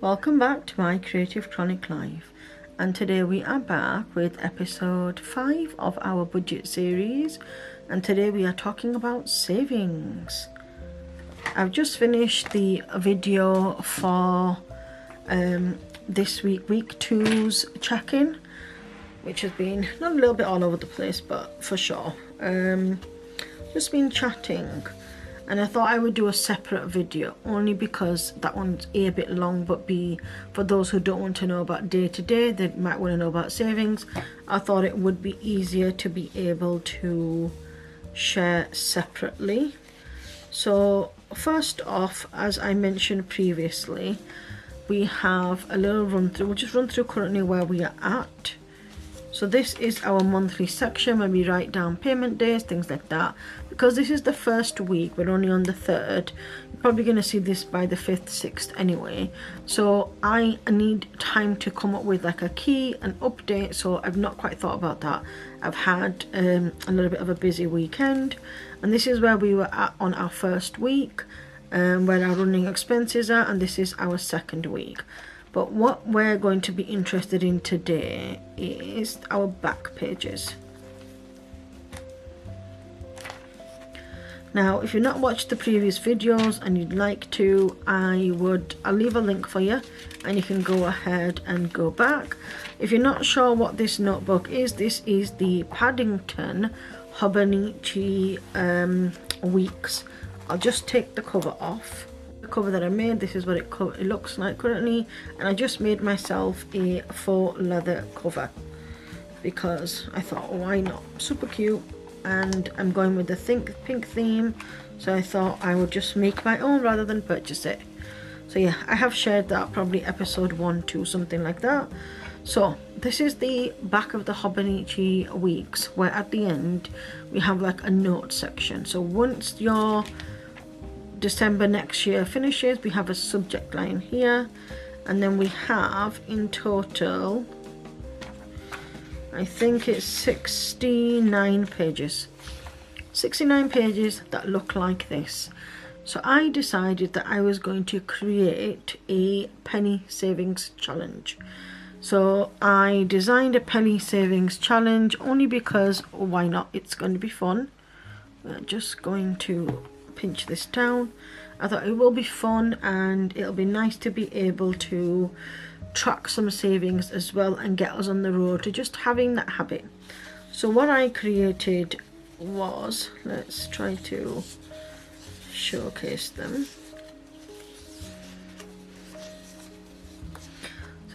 Welcome back to my Creative Chronic Life, and today we are back with episode 5 of our budget series, and today we are talking about savings. I've just finished the video for this week 2's check-in, which has been not a little bit all over the place, but for sure just been chatting. And I thought I would do a separate video only because that one's a bit long, but B, for those who don't want to know about day to day, they might want to know about savings. I thought it would be easier to be able to share separately. So first off, as I mentioned previously, we have a little run through. We'll just run through currently where we are at. So this is our monthly section where we write down payment days, things like that. Because this is the first week, we're only on the 3rd. You're probably going to see this by the 5th, 6th anyway. So I need time to come up with like a key, an update. So I've not quite thought about that. I've had a little bit of a busy weekend. And this is where we were at on our first week, where our running expenses are. And this is our second week. But what we're going to be interested in today is our back pages. Now, if you've not watched the previous videos and you'd like to, I'll leave a link for you and you can go ahead and go back. If you're not sure what this notebook is, this is the Paddington Hobonichi Weeks. I'll just take the cover off. Cover that I made, this is what it looks like currently, and I just made myself a faux leather cover because I thought, why not? Super cute, and I'm going with the pink theme, so I thought I would just make my own rather than purchase it. So yeah, I have shared that, probably episode 1, 2, something like that. So this is the back of the Hobonichi Weeks, where at the end we have like a note section. So once your December next year finishes, we have a subject line here, and then we have in total, I think it's 69 pages. 69 pages that look like this. So I decided that I was going to create a penny savings challenge. So I designed a penny savings challenge only because, why not? It's going to be fun. We're just going to pinch this down. I thought it will be fun and it'll be nice to be able to track some savings as well and get us on the road to just having that habit. So what I created was, let's try to showcase them.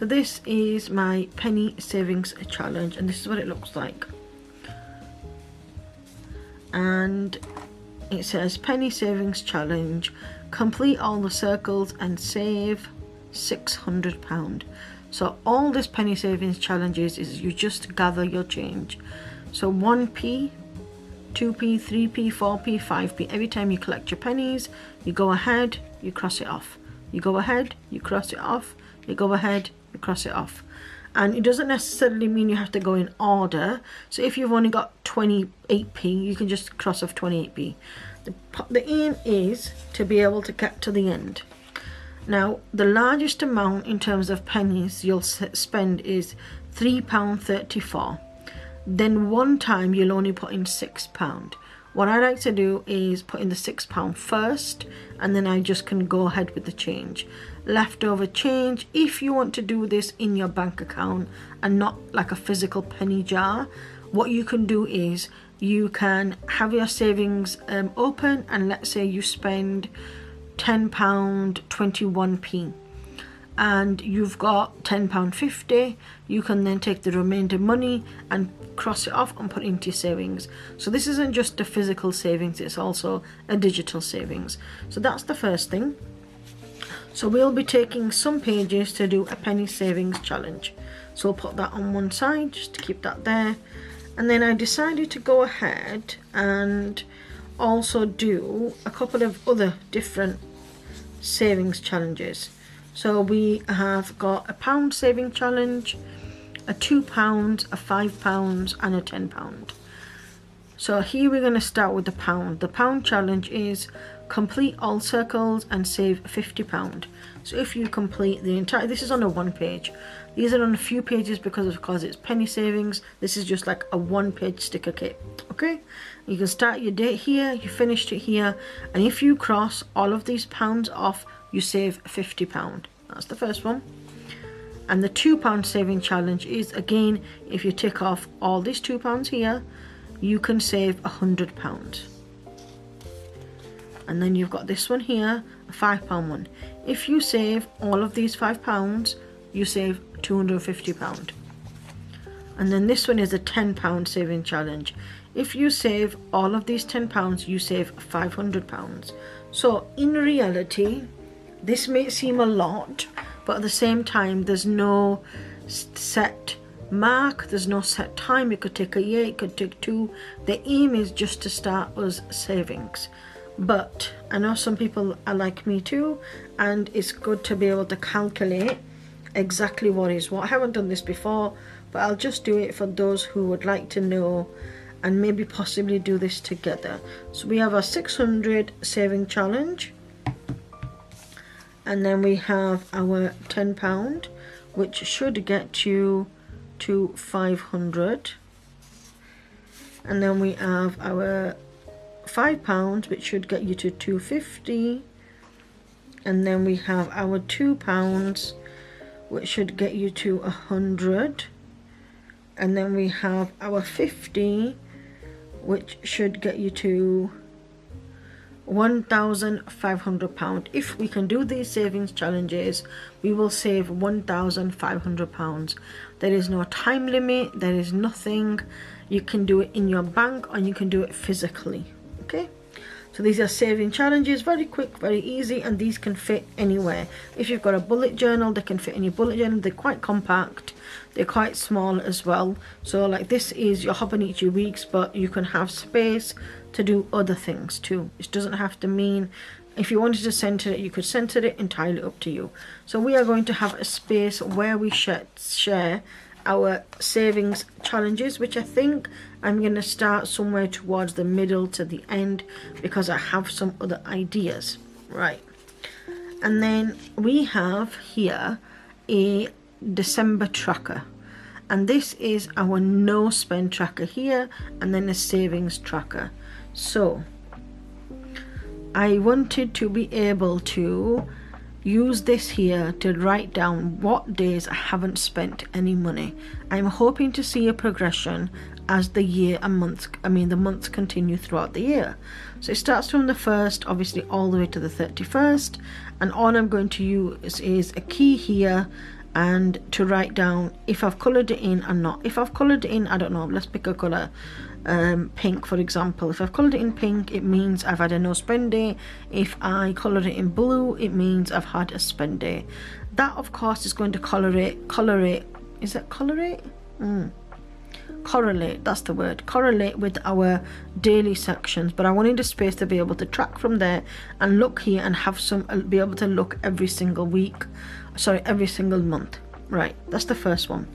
So this is my penny savings challenge and this is what it looks like. And it says penny savings challenge, complete all the circles and save £600. So all this penny savings challenge is you just gather your change. So 1p, 2p, 3p, 4p, 5p. Every time you collect your pennies, you go ahead, you cross it off. You go ahead, you cross it off. You go ahead, you cross it off. And it doesn't necessarily mean you have to go in order. So if you've only got 28p, you can just cross off 28p. The aim is to be able to get to the end. Now, the largest amount in terms of pennies you'll spend is £3.34. Then one time you'll only put in £6. What I like to do is put in the £6 first, and then I just can go ahead with the change. Leftover change, if you want to do this in your bank account and not like a physical penny jar, what you can do is you can have your savings open, and let's say you spend £10.21p and you've got £10.50, you can then take the remainder money and cross it off and put it into your savings. So this isn't just a physical savings, it's also a digital savings. So that's the first thing. So we'll be taking some pages to do a penny savings challenge. So we'll put that on one side just to keep that there. And then I decided to go ahead and also do a couple of other different savings challenges. So we have got a £1 saving challenge, a £2, a £5 and a £10. So here we're going to start with the pound. The pound challenge is complete all circles and save £50. So if you complete the entire, this is on a 1 page. These are on a few pages because it's penny savings. This is just like a 1-page sticker kit. Okay, you can start your date here, you finished it here, and if you cross all of these pounds off, you save £50. That's the first one. And the £2 saving challenge is, again, if you tick off all these £2 here, you can save £100. And then you've got this one here, a £5 one. If you save all of these £5, you save £250. And then this one is a £10 saving challenge. If you save all of these £10, you save £500. So in reality, this may seem a lot, but at the same time, there's no set mark, there's no set time. It could take a year, it could take 2. The aim is just to start us savings. But I know some people are like me too, and it's good to be able to calculate exactly what is what. I haven't done this before, but I'll just do it for those who would like to know and maybe possibly do this together. So we have a 600 saving challenge, and then we have our £10, which should get you to 500, and then we have our £5, which should get you to 250, and then we have our £2, which should get you to 100, and then we have our 50, which should get you to £1,500. If we can do these savings challenges, we will save £1,500. There is no time limit, there is nothing. You can do it in your bank or you can do it physically. Okay, so these are saving challenges, very quick, very easy, and these can fit anywhere. If you've got a bullet journal, they can fit in your bullet journal. They're quite compact, they're quite small as well. So like this is your Hobonichi weeks, but you can have space to do other things too. It doesn't have to mean, if you wanted to center it, you could center it, entirely up to you. So we are going to have a space where we share our savings challenges, which I think I'm going to start somewhere towards the middle to the end because I have some other ideas. Right, and then we have here a December tracker, and this is our no spend tracker here, and then a savings tracker. So I wanted to be able to use this here to write down what days I haven't spent any money. I'm hoping to see a progression as the the months continue throughout the year. So it starts from the 1st, obviously, all the way to the 31st, and all I'm going to use is a key here and to write down if I've coloured it in or not. If I've coloured it in, I don't know, let's pick a colour, pink for example. If I've coloured it in pink, it means I've had a no spend day. If I coloured it in blue, it means I've had a spend day. That of course is going to correlate, that's the word, correlate with our daily sections. But I wanted a space to be able to track from there and look here and have be able to look every single month. Right, that's the first one.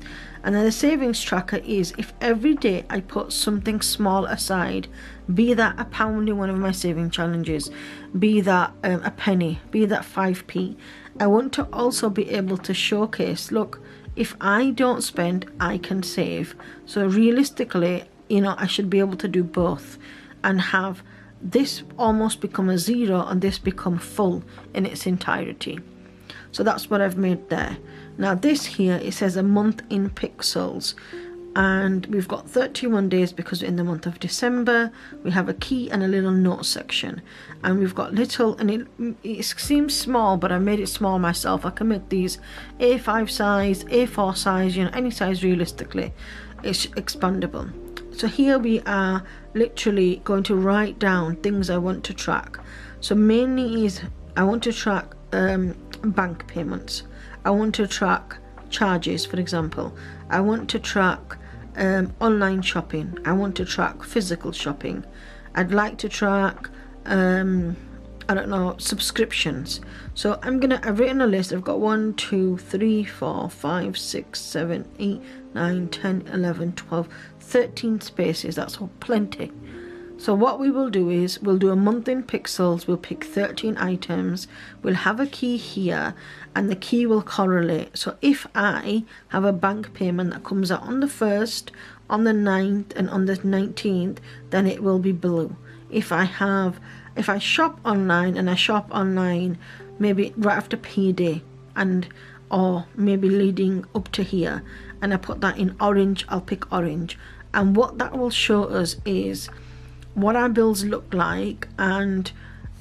And then the savings tracker is if every day I put something small aside, be that a £1 in one of my saving challenges, be that a penny, be that 5p, I want to also be able to showcase, look, if I don't spend, I can save. So realistically, I should be able to do both and have this almost become a 0 and this become full in its entirety. So that's what I've made there. Now this here, it says a month in pixels, and we've got 31 days because we're in the month of December. We have a key and a little note section, and we've got little, and it seems small, but I made it small myself. I can make these A5 size, A4 size, any size realistically. It's expandable. So here we are literally going to write down things I want to track. So mainly is I want to track bank payments. I want to track charges, for example. I want to track online shopping. I want to track physical shopping. I'd like to track subscriptions. So I've written a list. I've got 1 2 3 4 5 6 7 8 9 10 11 12 13 spaces. That's all plenty. So what we will do is we'll do a month in pixels, we'll pick 13 items, we'll have a key here, and the key will correlate. So if I have a bank payment that comes out on the 1st, on the 9th and on the 19th, then it will be blue. If I shop online and I shop online maybe right after payday, and or maybe leading up to here, and I put that in orange, I'll pick orange. And what that will show us is what our bills look like, and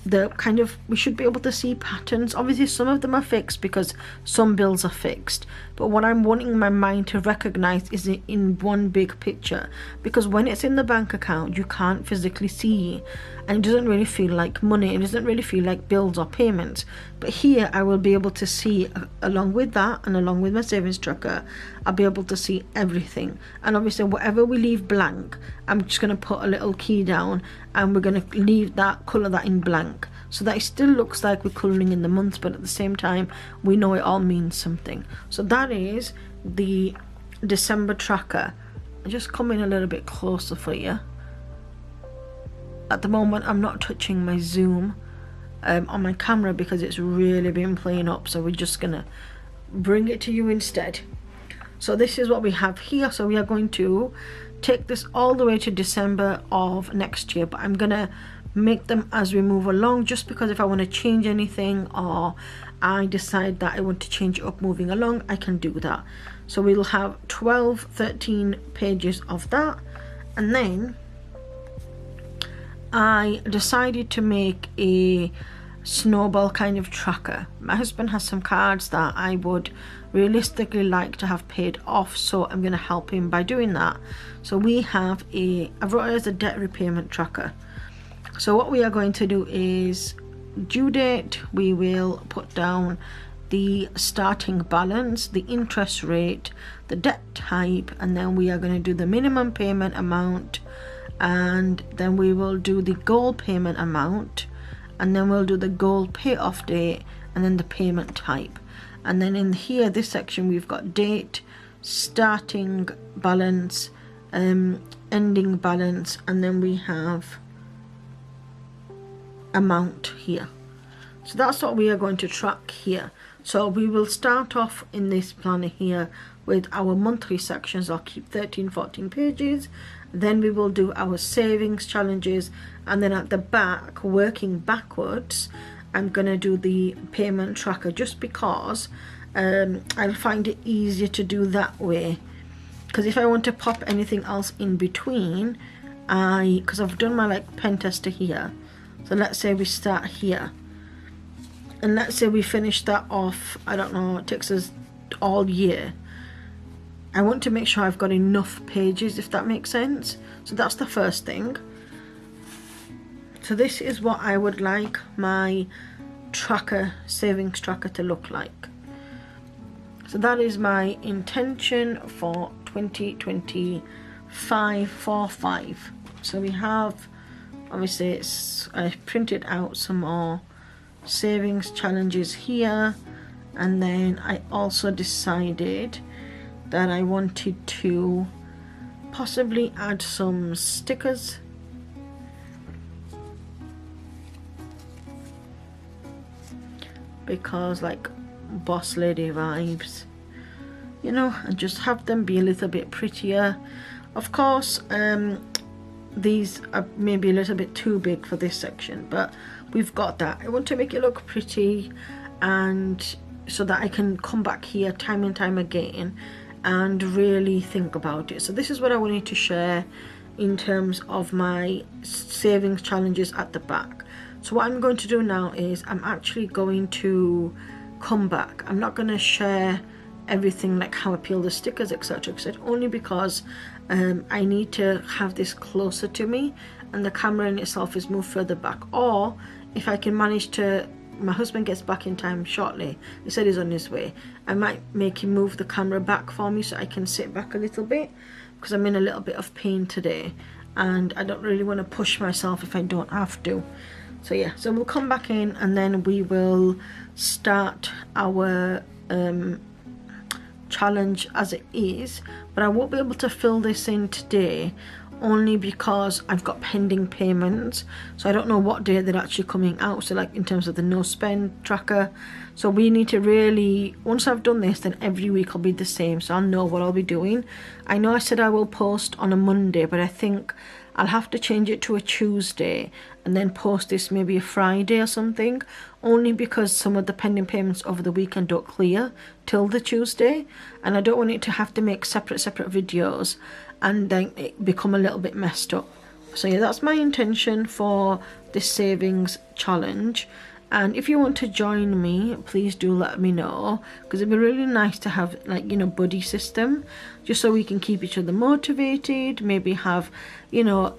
the kind of, we should be able to see patterns. Obviously some of them are fixed because some bills are fixed, but what I'm wanting my mind to recognize is it in one big picture, because when it's in the bank account you can't physically see, and it doesn't really feel like money, it doesn't really feel like bills or payments. But here I will be able to see, along with that and along with my savings tracker, I'll be able to see everything. And obviously whatever we leave blank, I'm just going to put a little key down and we're going to leave that, colour that in blank, so that it still looks like we're colouring in the months, but at the same time we know it all means something. So that is the December tracker. I'll just come in a little bit closer for you. At the moment I'm not touching my zoom on my camera because it's really been playing up, so we're just gonna bring it to you instead. So this is what we have here. So we are going to take this all the way to December of next year, but I'm gonna make them as we move along, just because if I want to change anything or I decide that I want to change it up moving along, I can do that. So we'll have 13 pages of that. And then I decided to make a snowball kind of tracker. My husband has some cards that I would realistically like to have paid off, so I'm going to help him by doing that. So we have I've wrote it as a debt repayment tracker. So what we are going to do is due date, we will put down the starting balance, the interest rate, the debt type, and then we are going to do the minimum payment amount, and then we will do the goal payment amount, and then we'll do the goal payoff date, and then the payment type. And then in here, this section, we've got date, starting balance, ending balance, and then we have amount here. So that's what we are going to track here. So we will start off in this planner here with our monthly sections. I'll keep 13-14 pages. Then we will do our savings challenges, and then at the back, working backwards, I'm gonna do the payment tracker, just because I'll find it easier to do that way. Because if I want to pop anything else in between, because I've done my like pen tester here. So let's say we start here, and let's say we finish that off, I don't know, it takes us all year. I want to make sure I've got enough pages, if that makes sense. So that's the first thing. So this is what I would like my tracker, savings tracker, to look like. So that is my intention for 2025-45. So we have, obviously I printed out some more savings challenges here, and then I also decided that I wanted to possibly add some stickers. Because like boss lady vibes, you know, and just have them be a little bit prettier. Of course, these are maybe a little bit too big for this section, but we've got that. I want to make it look pretty, and so that I can come back here time and time again and really think about it. So this is what I wanted to share in terms of my savings challenges at the back. So what I'm going to do now is I'm actually going to come back. I'm not going to share everything like how I peel the stickers, etc., etc., only because I need to have this closer to me, and the camera in itself is moved further back. Or if I can manage to, my husband gets back in time shortly, he said he's on his way, I might make him move the camera back for me so I can sit back a little bit, because I'm in a little bit of pain today and I don't really want to push myself if I don't have to. So yeah, so we'll come back in and then we will start our challenge as it is, but I won't be able to fill this in today only because I've got pending payments, so I don't know what day they're actually coming out, so like in terms of the no spend tracker. So we need to really, once I've done this, then every week will be the same, so I'll know what I'll be doing. I know I said I will post on a Monday, but I think I'll have to change it to a Tuesday and then post this maybe a Friday or something, only because some of the pending payments over the weekend don't clear till the Tuesday, and I don't want it to have to make separate videos and then it become a little bit messed up. So yeah, that's my intention for this savings challenge. And if you want to join me, please do let me know, because it'd be really nice to have, like, you know, buddy system, just so we can keep each other motivated. Maybe have, you know,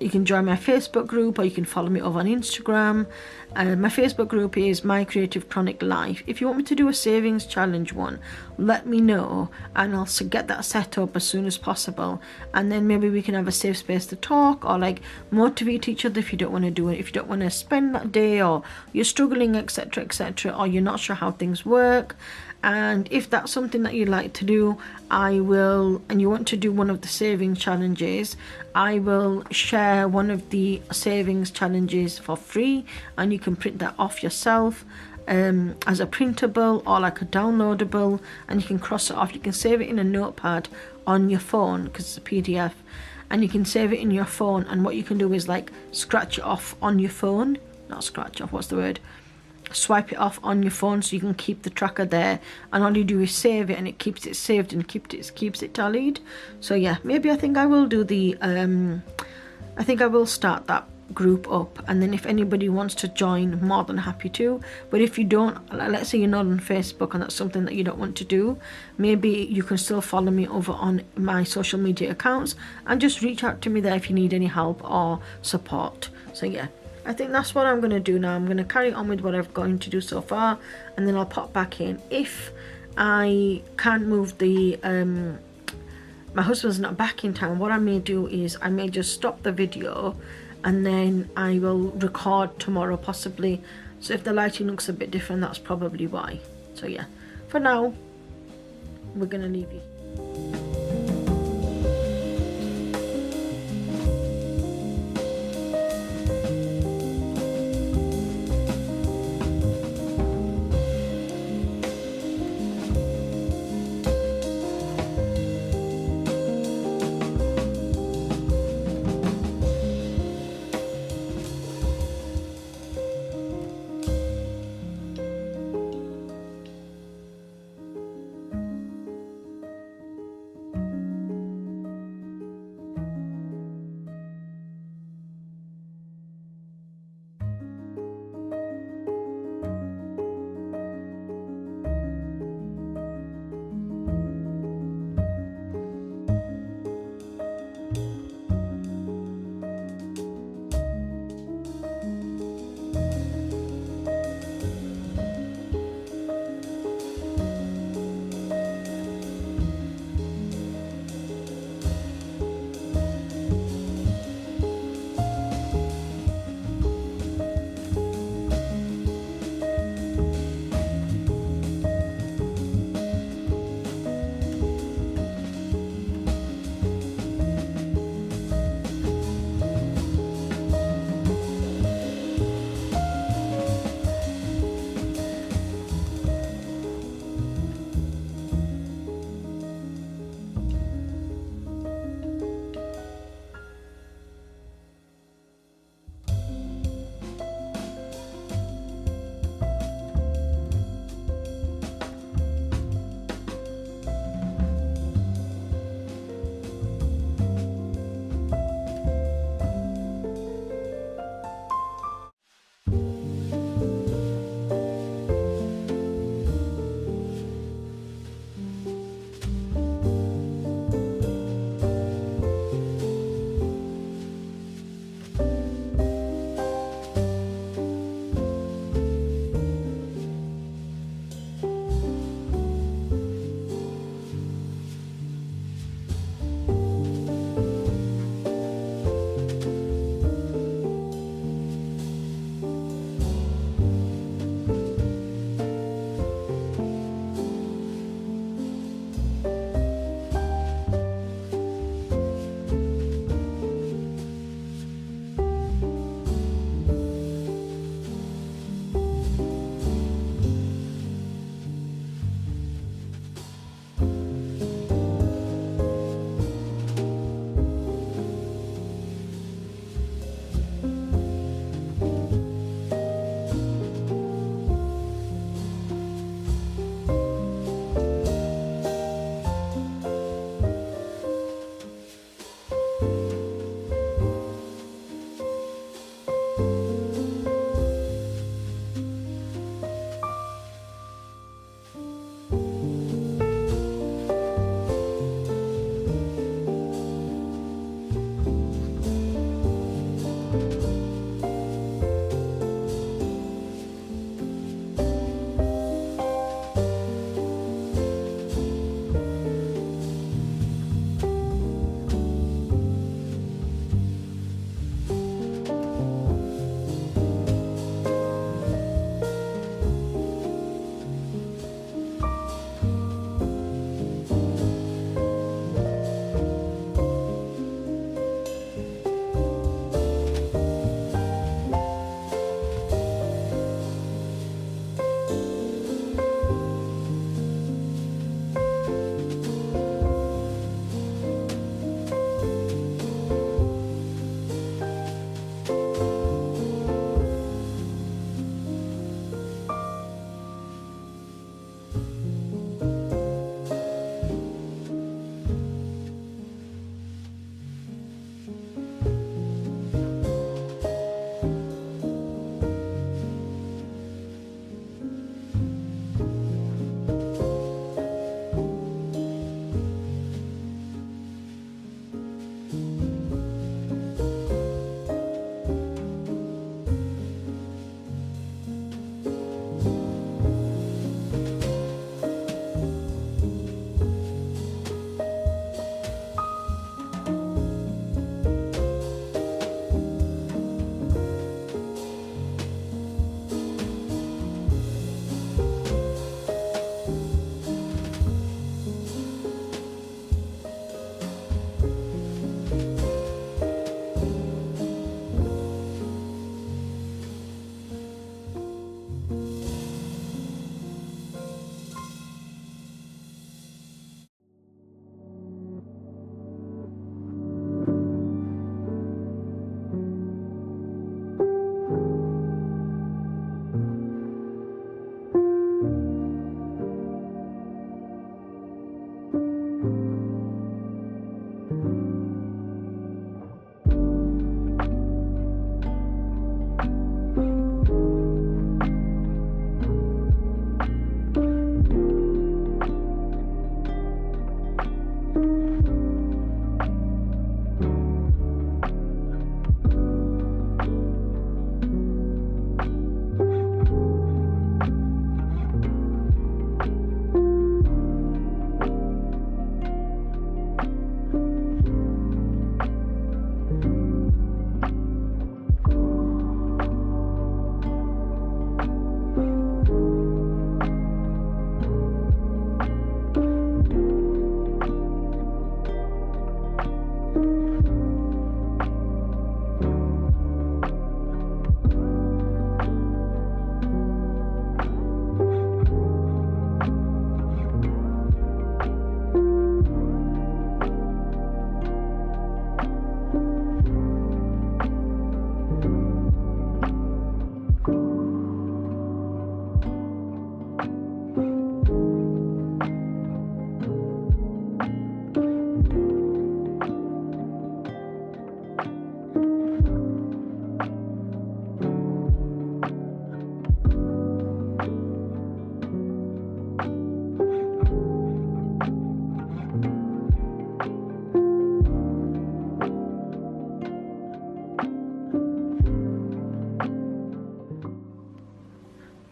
you can join my Facebook group, or you can follow me over on Instagram. My Facebook group is Mycreativechroniclife. If you want me to do a savings challenge one, let me know and I'll get that set up as soon as possible, and then maybe we can have a safe space to talk, or like motivate each other if you don't want to do it, if you don't want to spend that day, or you're struggling, etc, or you're not sure how things work. And if that's something that you'd like to do, I will, and you want to do one of the savings challenges, I will share one of the savings challenges for free, and you can print that off yourself as a printable or like a downloadable, and you can cross it off. You can save it in a notepad on your phone because it's a PDF, and you can save it in your phone, and what you can do is like scratch it off on your phone, not scratch off, what's the word, swipe it off on your phone, so you can keep the tracker there, and all you do is save it and it keeps it saved and keeps it tallied. So yeah, maybe I think I will do the I think I will start that group up, and then if anybody wants to join, more than happy to. But if you don't, let's say you're not on Facebook and that's something that you don't want to do, maybe you can still follow me over on my social media accounts and just reach out to me there if you need any help or support. So yeah, I think that's what I'm going to do now. I'm going to carry on with what I've going to do so far, and then I'll pop back in. If I can't move the my husband's not back in town, what I may do is I may just stop the video and then I will record tomorrow possibly. So if the lighting looks a bit different, that's probably why. So yeah, for now we're going to leave you.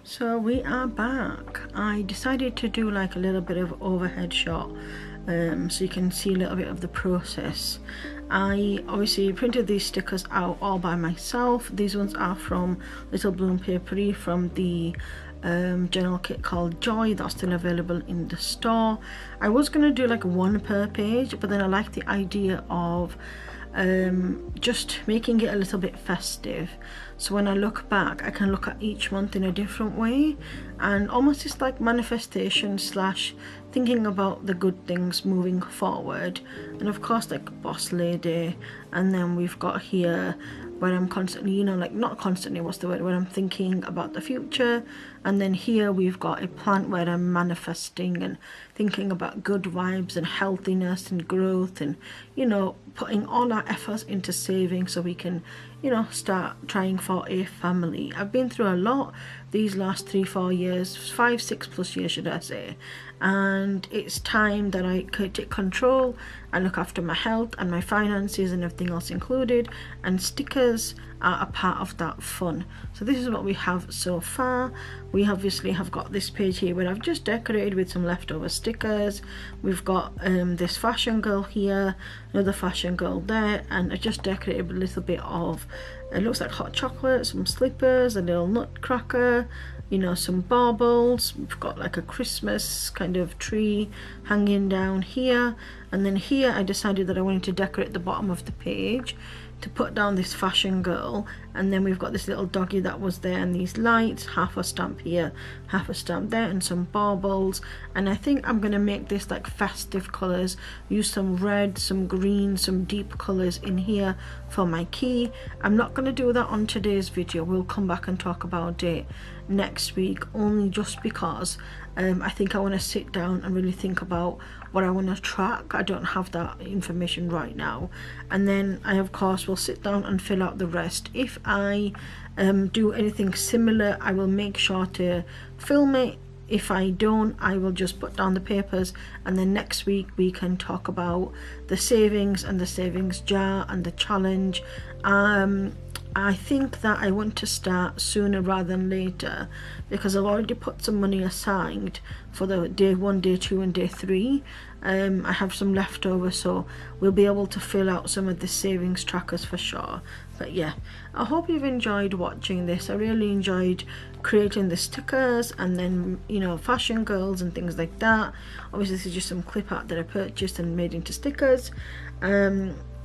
So we are back. I decided to do like a little bit of overhead shot so you can see a little bit of the process. I obviously printed these stickers out all by myself. These ones are from Littlebloompaperie from the general kit called Joy that's still available in the store. I was going to do like one per page, but then I like the idea of just making it a little bit festive, so when I look back I can look at each month in a different way, and almost just like manifestation slash thinking about the good things moving forward. And of course like boss lady, and then we've got here where I'm constantly, you know, like not constantly, what's the word, when I'm thinking about the future, And then here we've got a plant where I'm manifesting and thinking about good vibes and healthiness and growth, and you know, putting all our efforts into saving so we can, you know, start trying for a family. I've been through a lot these last 3-4 years, 5-6+ years should I say, and it's time that I could take control and look after my health and my finances and everything else included, and stickers are a part of that fun. So this is what we have so far. We obviously have got this page here where I've just decorated with some leftover stickers. We've got this fashion girl here, another fashion girl there, and I just decorated with a little bit of, it looks like hot chocolate, some slippers, a little nutcracker, you know, some baubles. We've got like a Christmas kind of tree hanging down here, and then here I decided that I wanted to decorate the bottom of the page to put down this fashion girl, and then we've got this little doggy that was there, and these lights, half a stamp here, half a stamp there, and some baubles. And I think I'm gonna make this like festive colors, use some red, some green, some deep colors in here for my key. I'm not gonna do that on today's video, we'll come back and talk about it next week, only just because I think I want to sit down and really think about what I want to track. I don't have that information right now, and then I of course will sit down and fill out the rest. If I do anything similar, I will make sure to film it. If I don't, I will just put down the papers, and then next week we can talk about the savings and the savings jar and the challenge. I think that I want to start sooner rather than later, because I've already put some money aside for the day 1, day 2 and day 3. I have some left over, so we'll be able to fill out some of the savings trackers for sure. But yeah, I hope you've enjoyed watching this. I really enjoyed creating the stickers, and then, you know, fashion girls and things like that. Obviously this is just some clip art that I purchased and made into stickers.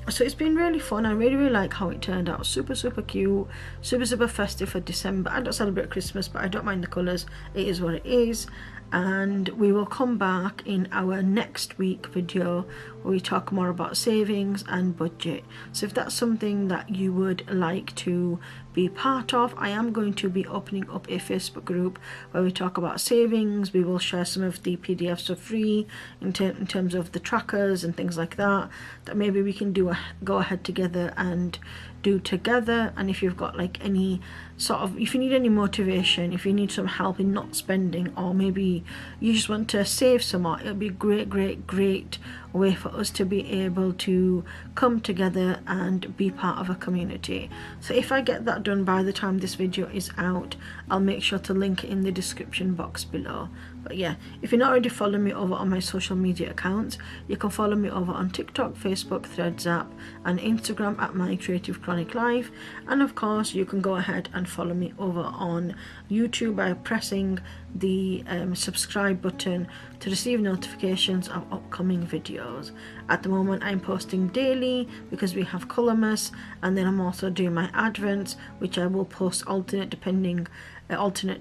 So it's been really fun. I really like how it turned out. Super cute, super festive for December. I don't celebrate Christmas, but I don't mind the colours. It is what it is. And we will come back in our next week video where we talk more about savings and budget. So if that's something that you would like to be part of, I am going to be opening up a Facebook group where we talk about savings. We will share some of the PDFs for free in terms of the trackers and things like that, that maybe we can do go ahead together and do together. And if you've got like any sort of, if you need any motivation, if you need some help in not spending, or maybe you just want to save some more, it'll be a great way for us to be able to come together and be part of a community. So if I get that done by the time this video is out, I'll make sure to link it in the description box below. But yeah, if you're not already following me over on my social media accounts, you can follow me over on TikTok, Facebook, Threads app, and Instagram at Mycreativechroniclife. And of course you can go ahead and follow me over on YouTube by pressing the subscribe button to receive notifications of upcoming videos. At the moment I'm posting daily because we have Colourmas, and then I'm also doing my advents, which I will post alternate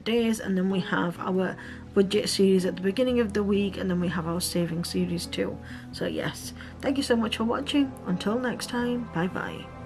days, and then we have our budget series at the beginning of the week, and then we have our saving series too. So yes, thank you so much for watching. Until next time, bye bye.